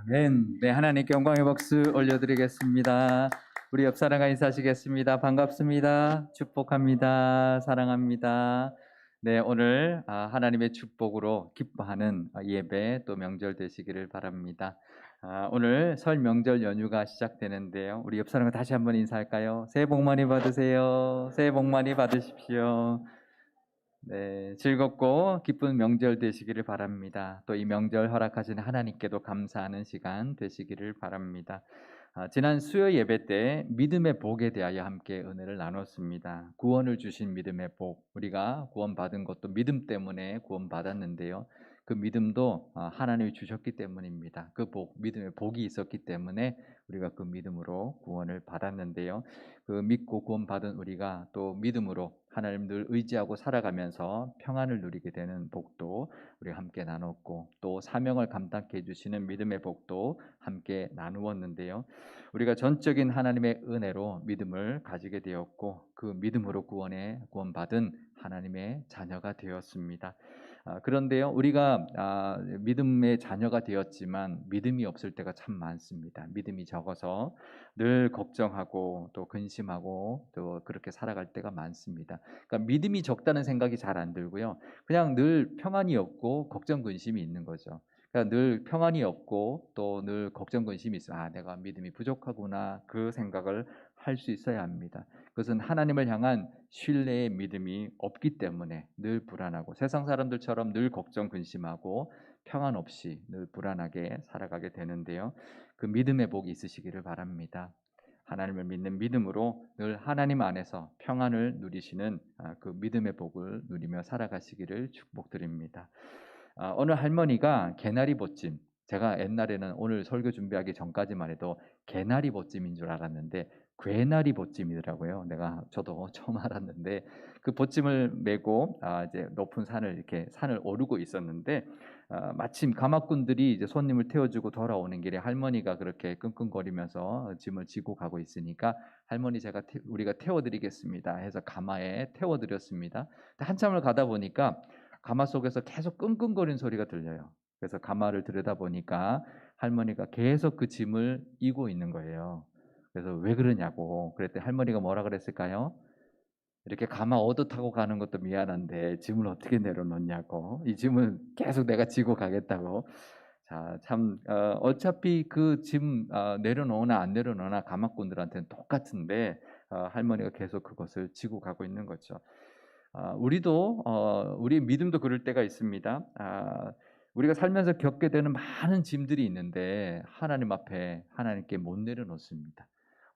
아멘. 네, 하나님께 영광의 박수 올려드리겠습니다. 우리 옆 사람과 인사하시겠습니다. 반갑습니다. 축복합니다. 사랑합니다. 네, 오늘 하나님의 축복으로 기뻐하는 예배 또 명절 되시기를 바랍니다. 오늘 설 명절 연휴가 시작되는데요. 우리 옆 사람과 다시 한번 인사할까요? 새해 복 많이 받으세요. 새해 복 많이 받으십시오. 네, 즐겁고 기쁜 명절 되시기를 바랍니다. 또 이 명절 허락하신 하나님께도 감사하는 시간 되시기를 바랍니다. 지난 수요 예배 때 믿음의 복에 대하여 함께 은혜를 나눴습니다. 구원을 주신 믿음의 복, 우리가 구원받은 것도 믿음 때문에 구원받았는데요. 그 믿음도 하나님이 주셨기 때문입니다. 그 복, 믿음의 복이 있었기 때문에 우리가 그 믿음으로 구원을 받았는데요. 그 믿고 구원받은 우리가 또 믿음으로 하나님 늘 의지하고 살아가면서 평안을 누리게 되는 복도 우리 함께 나눴고, 또 사명을 감당케 해주시는 믿음의 복도 함께 나누었는데요. 우리가 전적인 하나님의 은혜로 믿음을 가지게 되었고, 그 믿음으로 구원받은 하나님의 자녀가 되었습니다. 그런데요, 우리가 믿음의 자녀가 되었지만 믿음이 없을 때가 참 많습니다. 믿음이 적어서 늘 걱정하고 또 근심하고 또 그렇게 살아갈 때가 많습니다. 그러니까 믿음이 적다는 생각이 잘 안 들고요. 그냥 늘 평안이 없고 걱정 근심이 있는 거죠. 그러니까 늘 평안이 없고 또 늘 걱정 근심이 있어. 내가 믿음이 부족하구나. 그 생각을 할 수 있어야 합니다. 그것은 하나님을 향한 신뢰의 믿음이 없기 때문에 늘 불안하고, 세상 사람들처럼 늘 걱정 근심하고 평안 없이 늘 불안하게 살아가게 되는데요. 그 믿음의 복이 있으시기를 바랍니다. 하나님을 믿는 믿음으로 늘 하나님 안에서 평안을 누리시는 그 믿음의 복을 누리며 살아가시기를 축복드립니다. 어느 할머니가 개나리 보찜, 제가 옛날에는 오늘 설교 준비하기 전까지만 해도 개나리 보찜인 줄 알았는데 괴나리 보찜이더라고요. 저도 처음 알았는데, 그 보찜을 메고 이제 높은 산을 이렇게 산을 오르고 있었는데, 마침 가마꾼들이 이제 손님을 태워주고 돌아오는 길에 할머니가 그렇게 끙끙거리면서 짐을 지고 가고 있으니까, 할머니 우리가 태워드리겠습니다 해서 가마에 태워드렸습니다. 한참을 가다 보니까 가마 속에서 계속 끙끙거리는 소리가 들려요. 그래서 가마를 들여다보니까 할머니가 계속 그 짐을 이고 있는 거예요. 그래서 왜 그러냐고 그랬더니 할머니가 뭐라 그랬을까요? 이렇게 가마 얻어 타고 가는 것도 미안한데 짐을 어떻게 내려놓냐고. 이 짐은 계속 내가 지고 가겠다고. 자, 참 어차피 그 짐 내려놓으나 안 내려놓으나 가마꾼들한테는 똑같은데 할머니가 계속 그것을 지고 가고 있는 거죠. 우리도 우리의 믿음도 그럴 때가 있습니다. 우리가 살면서 겪게 되는 많은 짐들이 있는데 하나님 앞에 하나님께 못 내려놓습니다.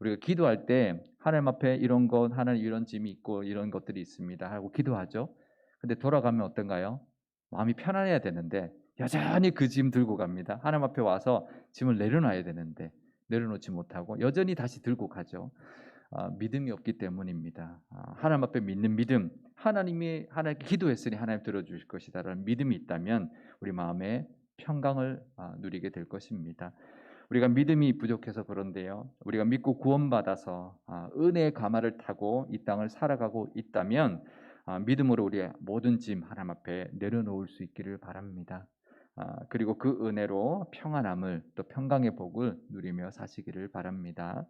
우리가 기도할 때 하나님 앞에 이런 것, 하나님 이런 짐이 있고 이런 것들이 있습니다 하고 기도하죠. 근데 돌아가면 어떤가요? 마음이 편안해야 되는데 여전히 그 짐 들고 갑니다. 하나님 앞에 와서 짐을 내려놔야 되는데 내려놓지 못하고 여전히 다시 들고 가죠. 믿음이 없기 때문입니다. 하나님 앞에 믿는 믿음, 하나님께 기도했으니 하나님 들어주실 것이다라는 믿음이 있다면 우리 마음에 평강을 누리게 될 것입니다. 우리가 믿음이 부족해서 그런데요, 우리가 믿고 구원받아서 은혜의 가마를 타고 이 땅을 살아가고 있다면 믿음으로 우리의 모든 짐 하나님 앞에 내려놓을 수 있기를 바랍니다. 그리고 그 은혜로 평안함을, 또 평강의 복을 누리며 사시기를 바랍니다.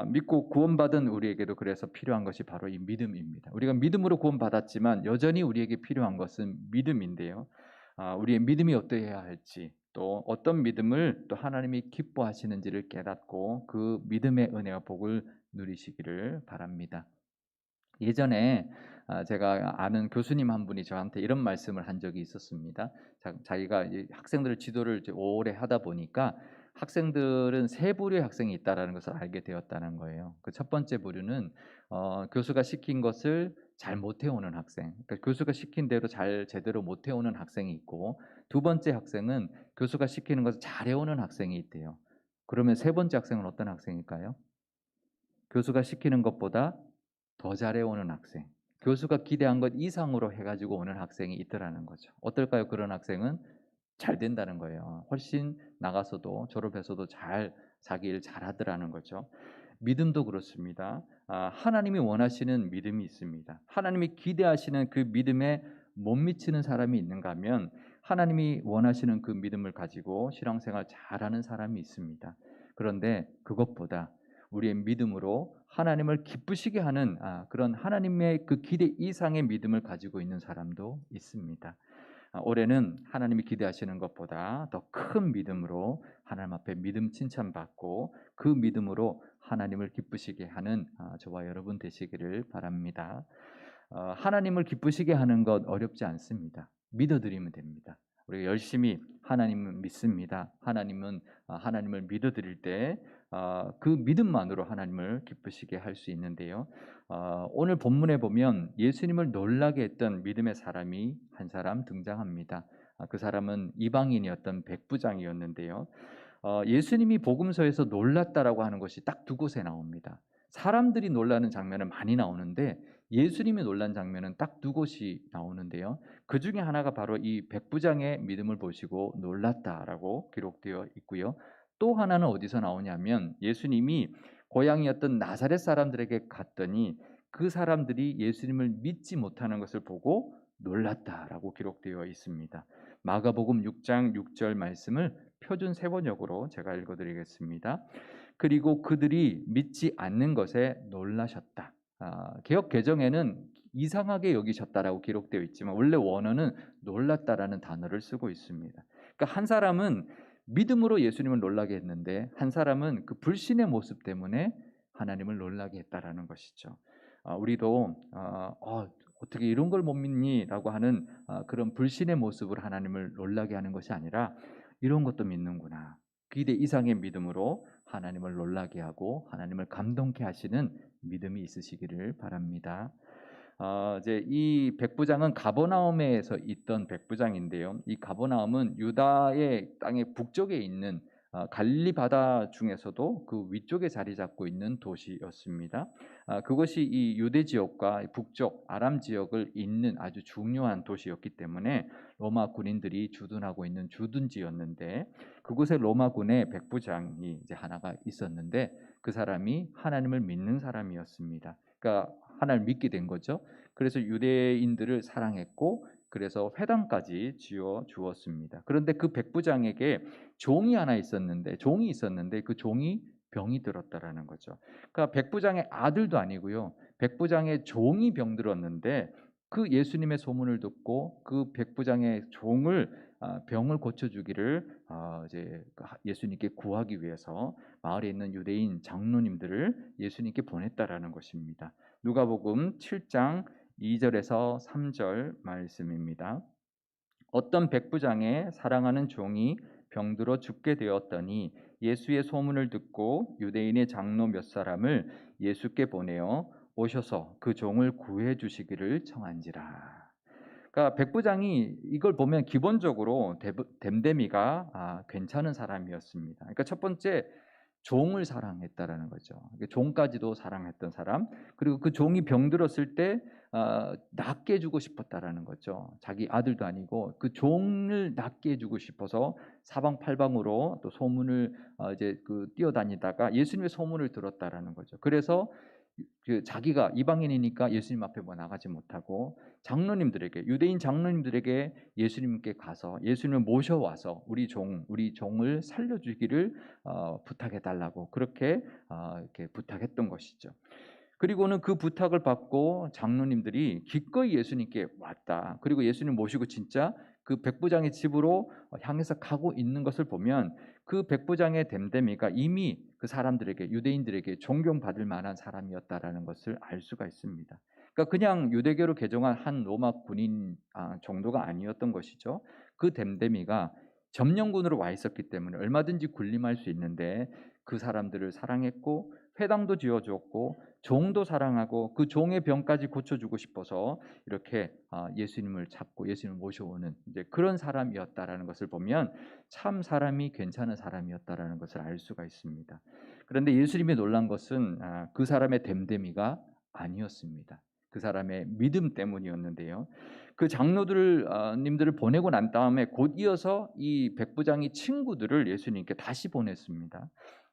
믿고 구원받은 우리에게도 그래서 필요한 것이 바로 이 믿음입니다. 우리가 믿음으로 구원받았지만 여전히 우리에게 필요한 것은 믿음인데요. 우리의 믿음이 어떠해야 할지, 또 어떤 믿음을 또 하나님이 기뻐하시는지를 깨닫고 그 믿음의 은혜와 복을 누리시기를 바랍니다. 예전에 제가 아는 교수님 한 분이 저한테 이런 말씀을 한 적이 있었습니다. 자기가 학생들 지도를 이제 오래 하다 보니까 학생들은 세 부류의 학생이 있다라는 것을 알게 되었다는 거예요. 그 첫 번째 부류는 교수가 시킨 것을 잘 못 해오는 학생, 그러니까 교수가 시킨 대로 제대로 못 해오는 학생이 있고, 두 번째 학생은 교수가 시키는 것을 잘 해오는 학생이 있대요. 그러면 세 번째 학생은 어떤 학생일까요? 교수가 시키는 것보다 더 잘해오는 학생, 교수가 기대한 것 이상으로 해가지고 오는 학생이 있더라는 거죠. 어떨까요? 그런 학생은 잘 된다는 거예요. 훨씬 나가서도 졸업해서도 자기 일 잘하더라는 거죠. 믿음도 그렇습니다. 하나님이 원하시는 믿음이 있습니다. 하나님이 기대하시는 그 믿음에 못 미치는 사람이 있는가 하면 하나님이 원하시는 그 믿음을 가지고 신앙생활 잘하는 사람이 있습니다. 그런데 그것보다 우리의 믿음으로 하나님을 기쁘시게 하는 그런 하나님의 그 기대 이상의 믿음을 가지고 있는 사람도 있습니다. 올해는 하나님이 기대하시는 것보다 더 큰 믿음으로 하나님 앞에 믿음 칭찬받고 그 믿음으로 하나님을 기쁘시게 하는 저와 여러분 되시기를 바랍니다. 하나님을 기쁘시게 하는 것 어렵지 않습니다. 믿어드리면 됩니다. 우리가 열심히 하나님을 믿습니다. 하나님을 믿어드릴 때 그 믿음만으로 하나님을 기쁘시게 할 수 있는데요. 오늘 본문에 보면 예수님을 놀라게 했던 믿음의 사람이 한 사람 등장합니다. 그 사람은 이방인이었던 백부장이었는데요. 예수님이 복음서에서 놀랐다라고 하는 것이 딱 두 곳에 나옵니다. 사람들이 놀라는 장면은 많이 나오는데 예수님이 놀란 장면은 딱 두 곳이 나오는데요. 그 중에 하나가 바로 이 백부장의 믿음을 보시고 놀랐다라고 기록되어 있고요. 또 하나는 어디서 나오냐면 예수님이 고향이었던 나사렛 사람들에게 갔더니 그 사람들이 예수님을 믿지 못하는 것을 보고 놀랐다라고 기록되어 있습니다. 마가복음 6장 6절 말씀을 표준 세번역으로 제가 읽어드리겠습니다. 그리고 그들이 믿지 않는 것에 놀라셨다. 개역 개정에는 이상하게 여기셨다라고 기록되어 있지만 원래 원어는 놀랐다라는 단어를 쓰고 있습니다. 그러니까 한 사람은 믿음으로 예수님을 놀라게 했는데 한 사람은 그 불신의 모습 때문에 하나님을 놀라게 했다라는 것이죠. 우리도 어떻게 이런 걸 못 믿니?라고 하는 그런 불신의 모습으로 하나님을 놀라게 하는 것이 아니라 이런 것도 믿는구나. 기대 이상의 믿음으로 하나님을 놀라게 하고 하나님을 감동케 하시는 믿음이 있으시기를 바랍니다. 이제 이 백부장은 가버나움에서 있던 백부장인데요. 이 가버나움은 유다의 땅의 북쪽에 있는 갈릴리 바다 중에서도 그 위쪽에 자리 잡고 있는 도시였습니다. 그것이 이 유대 지역과 북쪽 아람 지역을 잇는 아주 중요한 도시였기 때문에 로마 군인들이 주둔하고 있는 주둔지였는데 그곳에 로마군의 백부장이 이제 하나가 있었는데 그 사람이 하나님을 믿는 사람이었습니다. 그러니까 하나님을 믿게 된 거죠. 그래서 유대인들을 사랑했고 그래서 회당까지 지어 주었습니다. 그런데 그 백부장에게 종이 있었는데 그 종이 병이 들었다라는 거죠. 그러니까 백부장의 아들도 아니고요. 백부장의 종이 병들었는데 그 예수님의 소문을 듣고 그 백부장의 종을 병을 고쳐주기를 이제 예수님께 구하기 위해서 마을에 있는 유대인 장로님들을 예수님께 보냈다라는 것입니다. 누가복음 7장 2절에서 3절 말씀입니다. 어떤 백부장의 사랑하는 종이 병들어 죽게 되었더니 예수의 소문을 듣고 유대인의 장로 몇 사람을 예수께 보내어 오셔서 그 종을 구해 주시기를 청한지라. 그러니까 백부장이 이걸 보면 기본적으로 댐데미가 괜찮은 사람이었습니다. 그러니까 첫 번째 종을 사랑했다라는 거죠. 종까지도 사랑했던 사람, 그리고 그 종이 병들었을 때 낫게 해주고 싶었다라는 거죠. 자기 아들도 아니고 그 종을 낫게 해주고 싶어서 사방팔방으로 또 소문을 이제 그 뛰어다니다가 예수님의 소문을 들었다라는 거죠. 그래서 그 자기가 이방인이니까 예수님 앞에 나가지 못하고 장로님들에게 유대인 장로님들에게 예수님께 가서 예수님을 모셔와서 우리 종을 살려주기를 부탁해 달라고 그렇게 이렇게 부탁했던 것이죠. 그리고는 그 부탁을 받고 장로님들이 기꺼이 예수님께 왔다. 그리고 예수님 모시고 진짜 그 백부장의 집으로 향해서 가고 있는 것을 보면 그 백부장의 댐데미가 이미 그 사람들에게 유대인들에게 존경받을 만한 사람이었다라는 것을 알 수가 있습니다. 그러니까 그냥 유대교로 개종한 한 로마 군인 정도가 아니었던 것이죠. 그 댐데미가 점령군으로 와 있었기 때문에 얼마든지 군림할 수 있는데 그 사람들을 사랑했고 회당도 지어주었고 종도 사랑하고 그 종의 병까지 고쳐주고 싶어서 이렇게 예수님을 찾고 예수님을 모셔오는 이제 그런 사람이었다라는 것을 보면 참 사람이 괜찮은 사람이었다라는 것을 알 수가 있습니다. 그런데 예수님이 놀란 것은 그 사람의 댐데미가 아니었습니다. 그 사람의 믿음 때문이었는데요. 그 장로들을 보내고 난 다음에 곧 이어서 이 백부장이 친구들을 예수님께 다시 보냈습니다.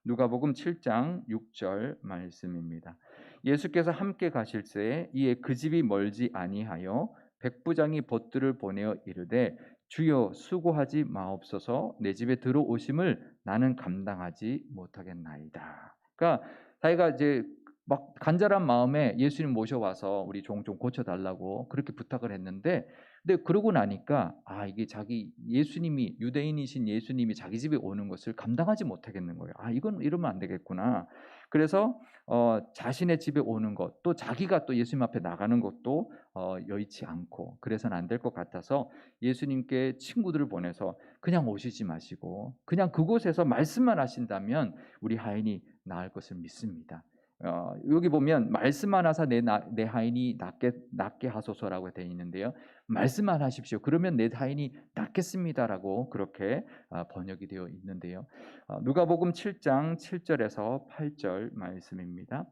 누가복음 7장 6절 말씀입니다. 예수께서 함께 가실새 이에 그 집이 멀지 아니하여 백부장이 벗들을 보내어 이르되 주여 수고하지 마옵소서 내 집에 들어오심을 나는 감당하지 못하겠나이다. 그러니까 자기가 이제 막 간절한 마음에 예수님 모셔와서 우리 종 좀 고쳐달라고 그렇게 부탁을 했는데, 근데 그러고 나니까 이게 자기 예수님이 유대인이신 예수님이 자기 집에 오는 것을 감당하지 못하겠는 거예요. 이건 이러면 안 되겠구나. 그래서 자신의 집에 오는 것, 또 자기가 또 예수님 앞에 나가는 것도 여의치 않고 그래서는 안 될 것 같아서 예수님께 친구들을 보내서 그냥 오시지 마시고 그냥 그곳에서 말씀만 하신다면 우리 하인이 나을 것을 믿습니다. 여기 보면 말씀만 하사 내 하인이 낫게 하소서라고 되어 있는데요. 말씀만 하십시오. 그러면 내 하인이 낫겠습니다라고 그렇게 번역이 되어 있는데요. 누가복음 7장 7절에서 8절 말씀입니다.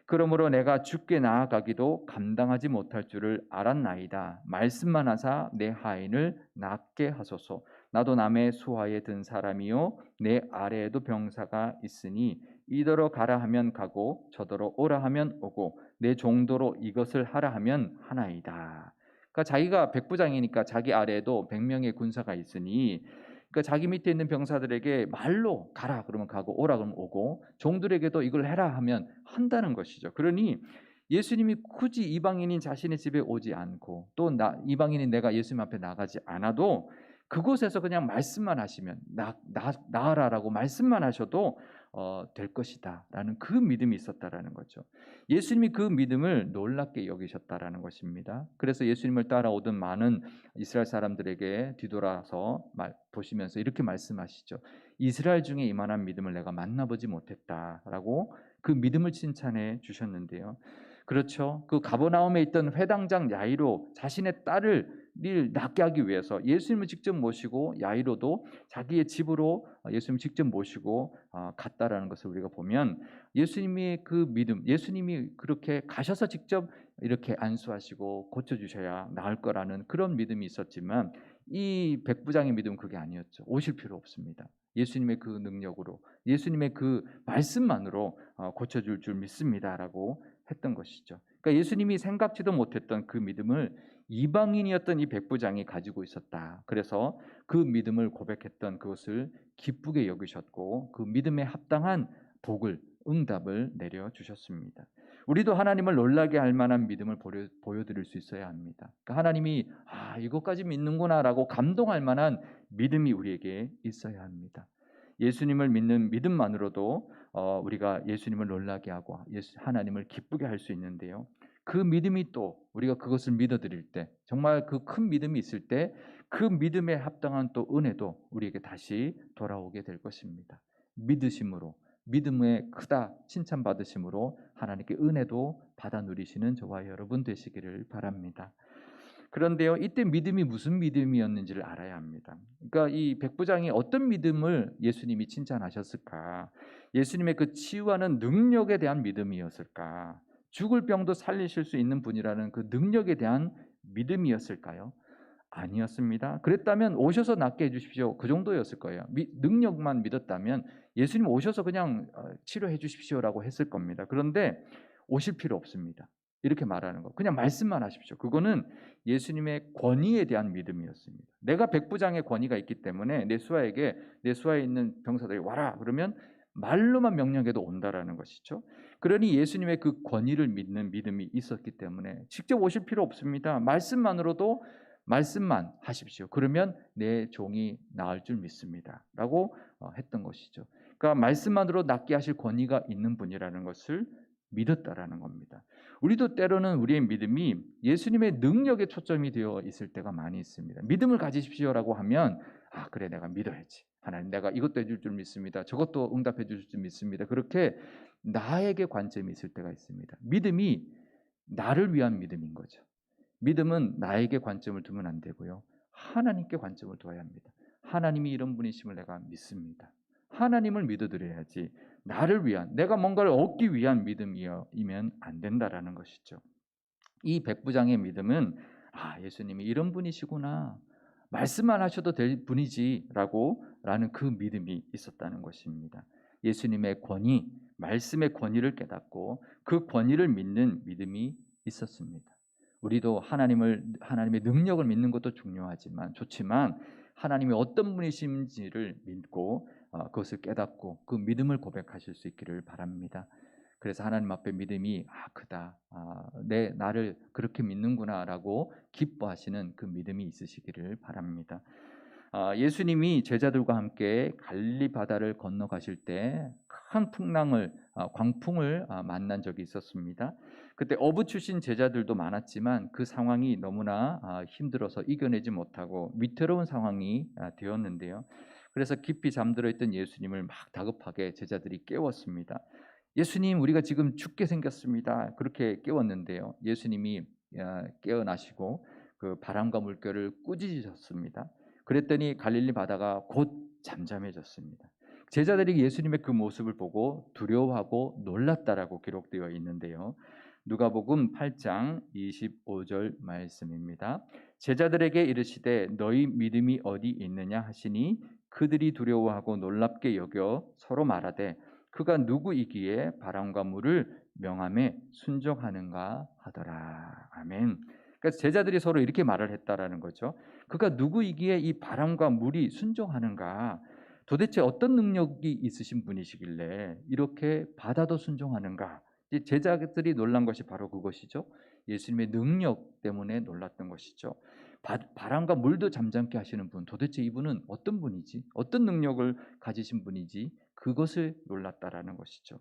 그러므로 내가 주께 나아가기도 감당하지 못할 줄을 알았나이다. 말씀만 하사 내 하인을 낫게 하소서. 나도 남의 수하에 든 사람이요 내 아래에도 병사가 있으니 이더러 가라 하면 가고 저더러 오라 하면 오고 내 종도로 이것을 하라 하면 하나이다. 그러니까 자기가 백부장이니까 자기 아래에도 100명의 군사가 있으니, 그러니까 자기 밑에 있는 병사들에게 말로 가라 그러면 가고 오라 그러면 오고 종들에게도 이걸 해라 하면 한다는 것이죠. 그러니 예수님이 굳이 이방인인 자신의 집에 오지 않고 또 이방인인 내가 예수님 앞에 나가지 않아도 그곳에서 그냥 말씀만 하시면 나아라라고 말씀만 하셔도 될 것이다라는 그 믿음이 있었다라는 거죠. 예수님이 그 믿음을 놀랍게 여기셨다라는 것입니다. 그래서 예수님을 따라오던 많은 이스라엘 사람들에게 뒤돌아서 보시면서 이렇게 말씀하시죠. 이스라엘 중에 이만한 믿음을 내가 만나보지 못했다라고 그 믿음을 칭찬해 주셨는데요. 그렇죠. 그 가버나움에 있던 회당장 야이로 자신의 딸을 낫게 하기 위해서 예수님을 직접 모시고 야이로도 자기의 집으로 예수님을 직접 모시고 갔다라는 것을 우리가 보면 예수님의 그 믿음, 예수님이 그렇게 가셔서 직접 이렇게 안수하시고 고쳐주셔야 나을 거라는 그런 믿음이 있었지만 이 백부장의 믿음은 그게 아니었죠. 오실 필요 없습니다. 예수님의 그 능력으로, 예수님의 그 말씀만으로 고쳐줄 줄 믿습니다라고 했던 것이죠. 그러니까 예수님이 생각지도 못했던 그 믿음을 이방인이었던 이 백부장이 가지고 있었다. 그래서 그 믿음을 고백했던 그것을 기쁘게 여기셨고 그 믿음에 합당한 복을, 응답을 내려주셨습니다. 우리도 하나님을 놀라게 할 만한 믿음을 보여드릴 수 있어야 합니다. 그러니까 하나님이 이것까지 믿는구나 라고 감동할 만한 믿음이 우리에게 있어야 합니다. 예수님을 믿는 믿음만으로도 우리가 예수님을 놀라게 하고 하나님을 기쁘게 할 수 있는데요. 그 믿음이 또 우리가 그것을 믿어드릴 때 정말 그 큰 믿음이 있을 때 그 믿음에 합당한 또 은혜도 우리에게 다시 돌아오게 될 것입니다. 믿으심으로, 믿음의 크다 칭찬받으심으로 하나님께 은혜도 받아 누리시는 저와 여러분 되시기를 바랍니다. 그런데요, 이때 믿음이 무슨 믿음이었는지를 알아야 합니다. 그러니까 이 백부장이 어떤 믿음을 예수님이 칭찬하셨을까? 예수님의 그 치유하는 능력에 대한 믿음이었을까? 죽을 병도 살리실 수 있는 분이라는 그 능력에 대한 믿음이었을까요? 아니었습니다. 그랬다면 오셔서 낫게 해주십시오. 그 정도였을 거예요. 능력만 믿었다면 예수님 오셔서 그냥 치료해 주십시오라고 했을 겁니다. 그런데 오실 필요 없습니다. 이렇게 말하는 거. 그냥 말씀만 하십시오. 그거는 예수님의 권위에 대한 믿음이었습니다. 내가 백부장의 권위가 있기 때문에 내 수하에 있는 병사들이 와라 그러면 말로만 명령해도 온다라는 것이죠. 그러니 예수님의 그 권위를 믿는 믿음이 있었기 때문에 직접 오실 필요 없습니다. 말씀만으로도 말씀만 하십시오. 그러면 내 종이 나을 줄 믿습니다. 라고 했던 것이죠. 그러니까 말씀만으로 낫게 하실 권위가 있는 분이라는 것을 믿었다라는 겁니다. 우리도 때로는 우리의 믿음이 예수님의 능력에 초점이 되어 있을 때가 많이 있습니다. 믿음을 가지십시오라고 하면 그래 내가 믿어야지. 하나님 내가 이것도 해줄 줄 믿습니다. 저것도 응답해 줄 줄 믿습니다. 그렇게 나에게 관점이 있을 때가 있습니다. 믿음이 나를 위한 믿음인 거죠. 믿음은 나에게 관점을 두면 안 되고요. 하나님께 관점을 둬야 합니다. 하나님이 이런 분이심을 내가 믿습니다. 하나님을 믿어드려야지 나를 위한, 내가 뭔가를 얻기 위한 믿음이면 안 된다라는 것이죠. 이 백부장의 믿음은 예수님이 이런 분이시구나. 말씀만 하셔도 될 분이지라는 그 믿음이 있었다는 것입니다. 예수님의 권위, 말씀의 권위를 깨닫고 그 권위를 믿는 믿음이 있었습니다. 우리도 하나님의 능력을 믿는 것도 좋지만 하나님이 어떤 분이신지를 믿고 그것을 깨닫고 그 믿음을 고백하실 수 있기를 바랍니다. 그래서 하나님 앞에 믿음이 크다, 나를 그렇게 믿는구나라고 기뻐하시는 그 믿음이 있으시기를 바랍니다. 예수님이 제자들과 함께 갈릴리 바다를 건너가실 때 큰 광풍을 만난 적이 있었습니다. 그때 어부 출신 제자들도 많았지만 그 상황이 너무나 힘들어서 이겨내지 못하고 위태로운 상황이 되었는데요. 그래서 깊이 잠들어 있던 예수님을 막 다급하게 제자들이 깨웠습니다. 예수님, 우리가 지금 죽게 생겼습니다. 그렇게 깨웠는데요. 예수님이 깨어나시고 그 바람과 물결을 꾸짖으셨습니다. 그랬더니 갈릴리 바다가 곧 잠잠해졌습니다. 제자들이 예수님의 그 모습을 보고 두려워하고 놀랐다라고 기록되어 있는데요. 누가복음 8장 25절 말씀입니다. 제자들에게 이르시되 너희 믿음이 어디 있느냐 하시니 그들이 두려워하고 놀랍게 여겨 서로 말하되 그가 누구이기에 바람과 물을 명함에 순종하는가 하더라. 아멘. 그러니까 제자들이 서로 이렇게 말을 했다라는 거죠. 그가 누구이기에 이 바람과 물이 순종하는가? 도대체 어떤 능력이 있으신 분이시길래 이렇게 바다도 순종하는가? 제자들이 놀란 것이 바로 그것이죠. 예수님의 능력 때문에 놀랐던 것이죠. 바람과 물도 잠잠케 하시는 분, 도대체 이분은 어떤 분이지? 어떤 능력을 가지신 분이지? 그것을 놀랐다라는 것이죠.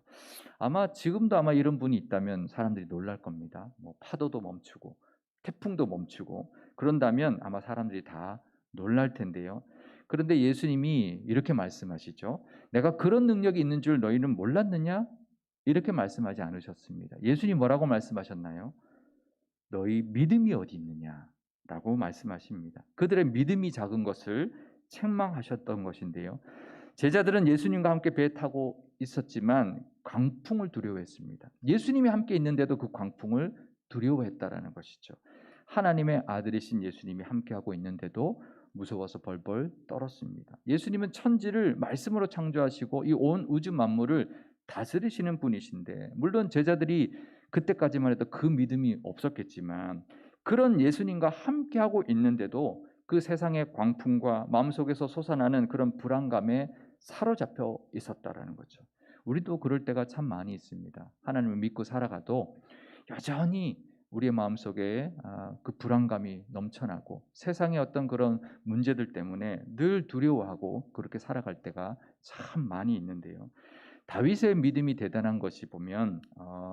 지금도 이런 분이 있다면 사람들이 놀랄 겁니다. 파도도 멈추고 태풍도 멈추고 그런다면 아마 사람들이 다 놀랄 텐데요. 그런데 예수님이 이렇게 말씀하시죠. 내가 그런 능력이 있는 줄 너희는 몰랐느냐? 이렇게 말씀하지 않으셨습니다. 예수님 뭐라고 말씀하셨나요? 너희 믿음이 어디 있느냐? 라고 말씀하십니다. 그들의 믿음이 작은 것을 책망하셨던 것인데요. 제자들은 예수님과 함께 배에 타고 있었지만 광풍을 두려워했습니다. 예수님이 함께 있는데도 그 광풍을 두려워했다라는 것이죠. 하나님의 아들이신 예수님이 함께하고 있는데도 무서워서 벌벌 떨었습니다. 예수님은 천지를 말씀으로 창조하시고 이 온 우주 만물을 다스리시는 분이신데, 물론 제자들이 그때까지만 해도 그 믿음이 없었겠지만 그런 예수님과 함께하고 있는데도 그 세상의 광풍과 마음속에서 솟아나는 그런 불안감에 사로잡혀 있었다라는 거죠. 우리도 그럴 때가 참 많이 있습니다. 하나님을 믿고 살아가도 여전히 우리의 마음속에 그 불안감이 넘쳐나고 세상의 어떤 그런 문제들 때문에 늘 두려워하고 그렇게 살아갈 때가 참 많이 있는데요. 다윗의 믿음이 대단한 것이 보면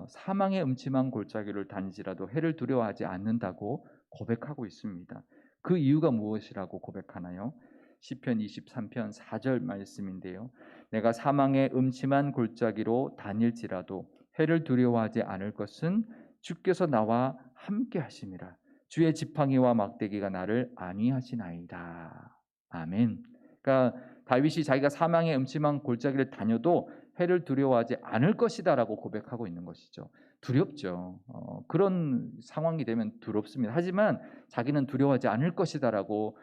사망의 음침한 골짜기를 다니지라도 해를 두려워하지 않는다고 고백하고 있습니다. 그 이유가 무엇이라고 고백하나요? 시편 23편 4절 말씀인데요. 내가 사망의 음침한 골짜기로 다닐지라도 해를 두려워하지 않을 것은 주께서 나와 함께 하심이라. 주의 지팡이와 막대기가 나를 안위하시나이다. 아멘. 그러니까 다윗이 자기가 사망의 음침한 골짜기를 다녀도 해를 두려워하지 않을 것이다라고 고백하고 있는 것이죠. 두렵죠. 그런 상황이 되면 두렵습니다. 하지만 자기는 두려워하지 않을 것이다라고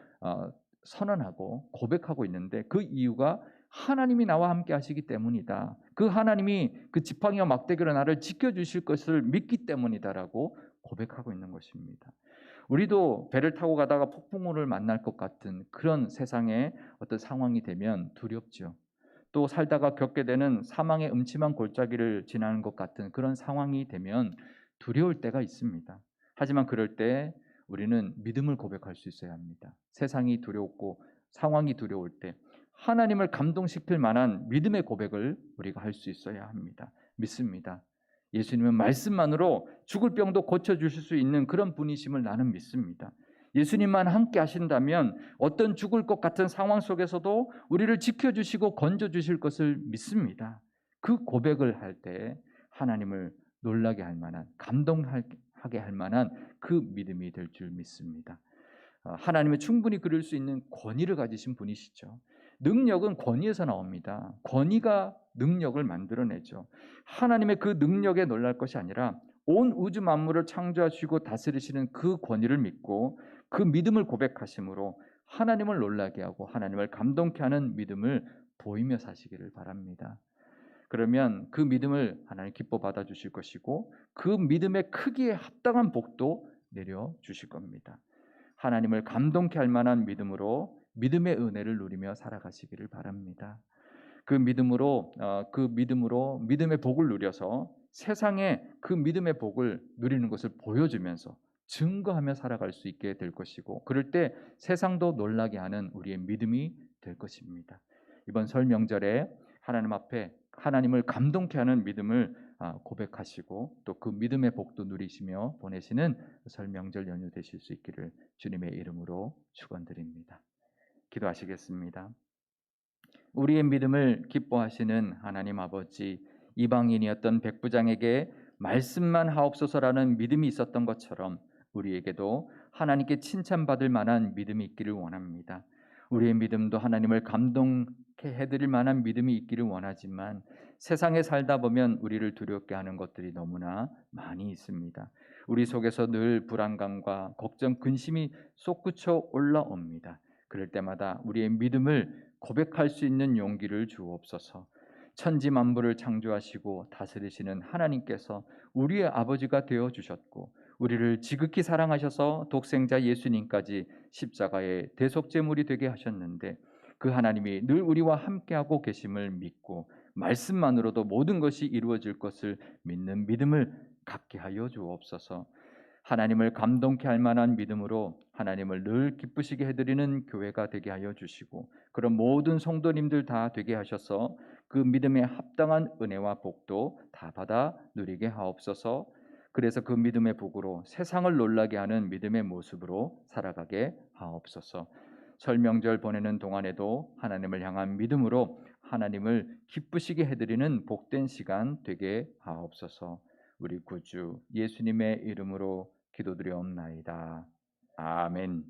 선언하고 고백하고 있는데 그 이유가 하나님이 나와 함께 하시기 때문이다. 그 하나님이 그 지팡이와 막대기로 나를 지켜주실 것을 믿기 때문이다라고 고백하고 있는 것입니다. 우리도 배를 타고 가다가 폭풍우를 만날 것 같은 그런 세상의 어떤 상황이 되면 두렵죠. 또 살다가 겪게 되는 사망의 음침한 골짜기를 지나는 것 같은 그런 상황이 되면 두려울 때가 있습니다. 하지만 그럴 때 우리는 믿음을 고백할 수 있어야 합니다. 세상이 두렵고 상황이 두려울 때 하나님을 감동시킬 만한 믿음의 고백을 우리가 할 수 있어야 합니다. 믿습니다. 예수님은 말씀만으로 죽을 병도 고쳐주실 수 있는 그런 분이심을 나는 믿습니다. 예수님만 함께 하신다면 어떤 죽을 것 같은 상황 속에서도 우리를 지켜주시고 건져주실 것을 믿습니다. 그 고백을 할 때 하나님을 놀라게 할 만한, 감동하게 할 만한 그 믿음이 될 줄 믿습니다. 하나님은 충분히 그럴 수 있는 권위를 가지신 분이시죠. 능력은 권위에서 나옵니다. 권위가 능력을 만들어내죠. 하나님의 그 능력에 놀랄 것이 아니라 온 우주 만물을 창조하시고 다스리시는 그 권위를 믿고 그 믿음을 고백하심으로 하나님을 놀라게 하고 하나님을 감동케 하는 믿음을 보이며 사시기를 바랍니다. 그러면 그 믿음을 하나님 기뻐 받아주실 것이고 그 믿음의 크기에 합당한 복도 내려 주실 겁니다. 하나님을 감동케 할 만한 믿음으로 믿음의 은혜를 누리며 살아가시기를 바랍니다. 그 믿음으로 믿음의 복을 누려서 세상에 그 믿음의 복을 누리는 것을 보여주면서 증거하며 살아갈 수 있게 될 것이고, 그럴 때 세상도 놀라게 하는 우리의 믿음이 될 것입니다. 이번 설 명절에 하나님 앞에 하나님을 감동케 하는 믿음을 고백하시고 또 그 믿음의 복도 누리시며 보내시는 설 명절 연휴 되실 수 있기를 주님의 이름으로 축원드립니다. 기도하시겠습니다. 우리의 믿음을 기뻐하시는 하나님 아버지, 이방인이었던 백부장에게 말씀만 하옵소서라는 믿음이 있었던 것처럼 우리에게도 하나님께 칭찬받을 만한 믿음이 있기를 원합니다. 우리의 믿음도 하나님을 감동케 해드릴 만한 믿음이 있기를 원하지만 세상에 살다 보면 우리를 두렵게 하는 것들이 너무나 많이 있습니다. 우리 속에서 늘 불안감과 걱정, 근심이 솟구쳐 올라옵니다. 그럴 때마다 우리의 믿음을 고백할 수 있는 용기를 주옵소서. 천지 만물을 창조하시고 다스리시는 하나님께서 우리의 아버지가 되어 주셨고 우리를 지극히 사랑하셔서 독생자 예수님까지 십자가의 대속제물이 되게 하셨는데, 그 하나님이 늘 우리와 함께하고 계심을 믿고 말씀만으로도 모든 것이 이루어질 것을 믿는 믿음을 갖게 하여 주옵소서. 하나님을 감동케 할 만한 믿음으로 하나님을 늘 기쁘시게 해드리는 교회가 되게 하여 주시고, 그런 모든 성도님들 다 되게 하셔서 그 믿음에 합당한 은혜와 복도 다 받아 누리게 하옵소서. 그래서 그 믿음의 복으로 세상을 놀라게 하는 믿음의 모습으로 살아가게 하옵소서. 설 명절 보내는 동안에도 하나님을 향한 믿음으로 하나님을 기쁘시게 해드리는 복된 시간 되게 하옵소서. 우리 구주 예수님의 이름으로 기도드리옵나이다. 아멘.